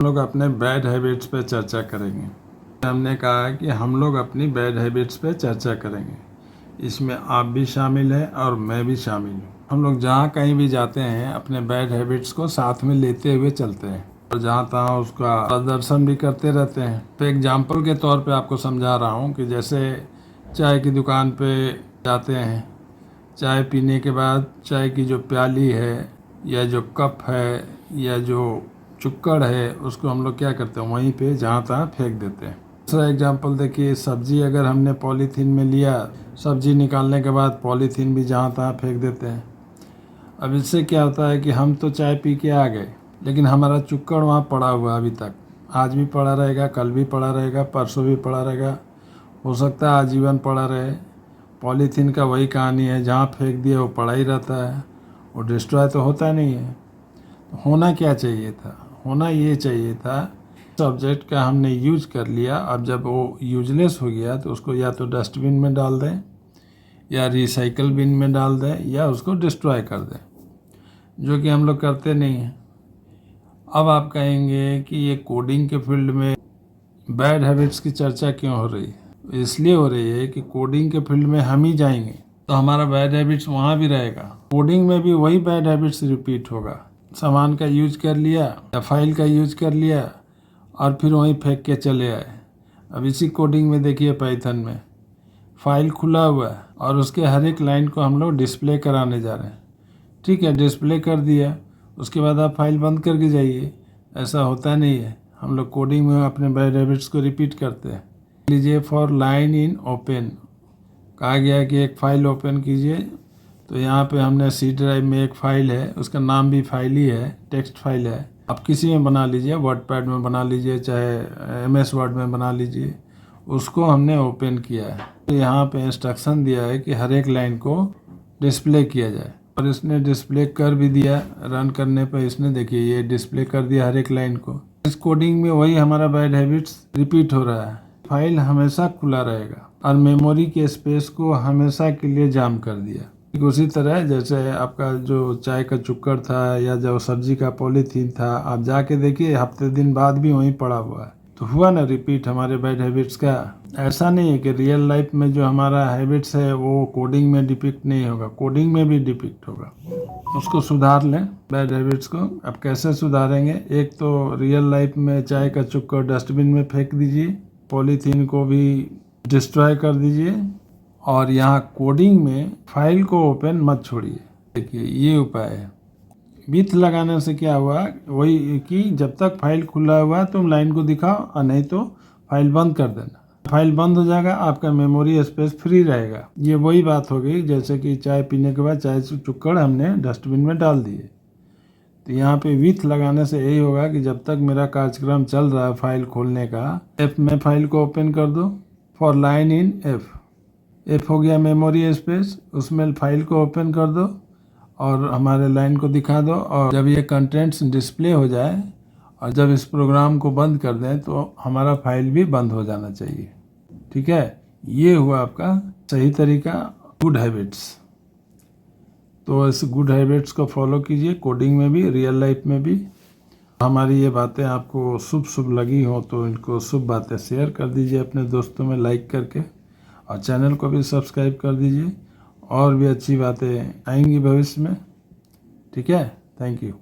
हम लोग अपने बैड हैबिट्स पे चर्चा करेंगे। हमने कहा है कि हम लोग अपनी बैड हैबिट्स पे चर्चा करेंगे। इसमें आप भी शामिल हैं और मैं भी शामिल हूँ। हम लोग जहाँ कहीं भी जाते हैं अपने बैड हैबिट्स को साथ में लेते हुए चलते हैं और जहाँ तहाँ उसका प्रदर्शन भी करते रहते हैं। तो एग्जाम्पल के तौर पे आपको समझा रहा हूँ कि जैसे चाय की दुकान पे जाते हैं, चाय पीने के बाद चाय की जो प्याली है या जो कप है या जो चुक्कड़ है उसको हम लोग क्या करते हैं, वहीं पे जहाँ तहाँ फेंक देते हैं। दूसरा एग्जांपल देखिए, सब्जी अगर हमने पॉलीथीन में लिया, सब्जी निकालने के बाद पॉलीथीन भी जहाँ तहाँ फेंक देते हैं। अब इससे क्या होता है कि हम तो चाय पी के आ गए, लेकिन हमारा चुक्कड़ वहाँ पड़ा हुआ अभी तक, आज भी पड़ा रहेगा, कल भी पड़ा रहेगा, परसों भी पड़ा रहेगा, हो सकता है आजीवन पड़ा रहे। पॉलीथीन का वही कहानी है, जहाँ फेंक दिया वो पड़ा ही रहता है, वो डिस्ट्रॉय तो होता नहीं है। होना क्या चाहिए था, होना ये चाहिए था सब्जेक्ट का हमने यूज कर लिया, अब जब वो यूजलेस हो गया तो उसको या तो डस्टबिन में डाल दें या रिसाइकल बिन में डाल दें या उसको डिस्ट्रॉय कर दें, जो कि हम लोग करते नहीं हैं। अब आप कहेंगे कि ये कोडिंग के फील्ड में बैड हैबिट्स की चर्चा क्यों हो रही है? इसलिए हो रही है कि कोडिंग के फील्ड में हम ही जाएंगे तो हमारा बैड हैबिट्स वहाँ भी रहेगा। कोडिंग में भी वही बैड हैबिट्स रिपीट होगा। सामान का यूज कर लिया या फाइल का यूज कर लिया और फिर वहीं फेंक के चले आए। अब इसी कोडिंग में देखिए, पाइथन में फाइल खुला हुआ है और उसके हर एक लाइन को हम लोग डिस्प्ले कराने जा रहे हैं। ठीक है, डिस्प्ले कर दिया, उसके बाद आप फाइल बंद करके जाइए। ऐसा होता नहीं है। हम लोग कोडिंग में अपने बैड हैबिट्स को रिपीट करते हैं। लीजिए, फॉर लाइन इन ओपन कहा गया है कि एक फ़ाइल ओपन कीजिए, तो यहाँ पे हमने सी ड्राइव में एक फ़ाइल है, उसका नाम भी फाइल ही है, टेक्स्ट फाइल है। आप किसी में बना लीजिए, वर्डपैड में बना लीजिए, चाहे MS वर्ड में बना लीजिए, उसको हमने ओपन किया है। तो यहाँ पे इंस्ट्रक्शन दिया है कि हर एक लाइन को डिस्प्ले किया जाए और इसने डिस्प्ले कर भी दिया। रन करने पर इसने देखिए ये डिस्प्ले कर दिया हर एक लाइन को। इस कोडिंग में वही हमारा बैड हैबिट्स रिपीट हो रहा है। फाइल हमेशा खुला रहेगा और मेमोरी के स्पेस को हमेशा के लिए जाम कर दिया। ठीक उसी तरह जैसे आपका जो चाय का चुक्कड़ था या जो सब्जी का पॉलीथीन था, आप जाके देखिए हफ्ते दिन बाद भी वहीं पड़ा हुआ है। तो हुआ ना रिपीट हमारे बैड हैबिट्स का। ऐसा नहीं है कि रियल लाइफ में जो हमारा हैबिट्स है वो कोडिंग में डिपिक्ट नहीं होगा, कोडिंग में भी डिपिक्ट होगा। उसको सुधार लें बैड हैबिट्स को। अब कैसे सुधारेंगे? एक तो रियल लाइफ में चाय का चुक्कड़ डस्टबिन में फेंक दीजिए, पॉलीथीन को भी डिस्ट्रॉय कर दीजिए और यहाँ कोडिंग में फाइल को ओपन मत छोड़िए। देखिए ये उपाय है। विथ लगाने से क्या हुआ, वही कि जब तक फाइल खुला हुआ तुम लाइन को दिखाओ और नहीं तो फाइल बंद कर देना। फाइल बंद हो जाएगा, आपका मेमोरी स्पेस फ्री रहेगा। ये वही बात हो गई जैसे कि चाय पीने के बाद चाय चुक्कड़ हमने डस्टबिन में डाल दिए। तो यहाँ पे विथ लगाने से यही होगा कि जब तक मेरा कार्यक्रम चल रहा है फाइल खोलने का, एफ में फाइल को ओपन कर दो, फॉर लाइन इन एफ हो गया मेमोरी स्पेस, उसमें फाइल को ओपन कर दो और हमारे लाइन को दिखा दो। और जब ये कंटेंट्स डिस्प्ले हो जाए और जब इस प्रोग्राम को बंद कर दें तो हमारा फाइल भी बंद हो जाना चाहिए। ठीक है, ये हुआ आपका सही तरीका, गुड हैबिट्स। तो इस गुड हैबिट्स को फॉलो कीजिए, कोडिंग में भी, रियल लाइफ में भी। हमारी ये बातें आपको शुभ लगी हो तो इनको शुभ बातें शेयर कर दीजिए अपने दोस्तों में लाइक करके, और चैनल को भी सब्सक्राइब कर दीजिए। और भी अच्छी बातें आएंगी भविष्य में। ठीक है, थैंक यू।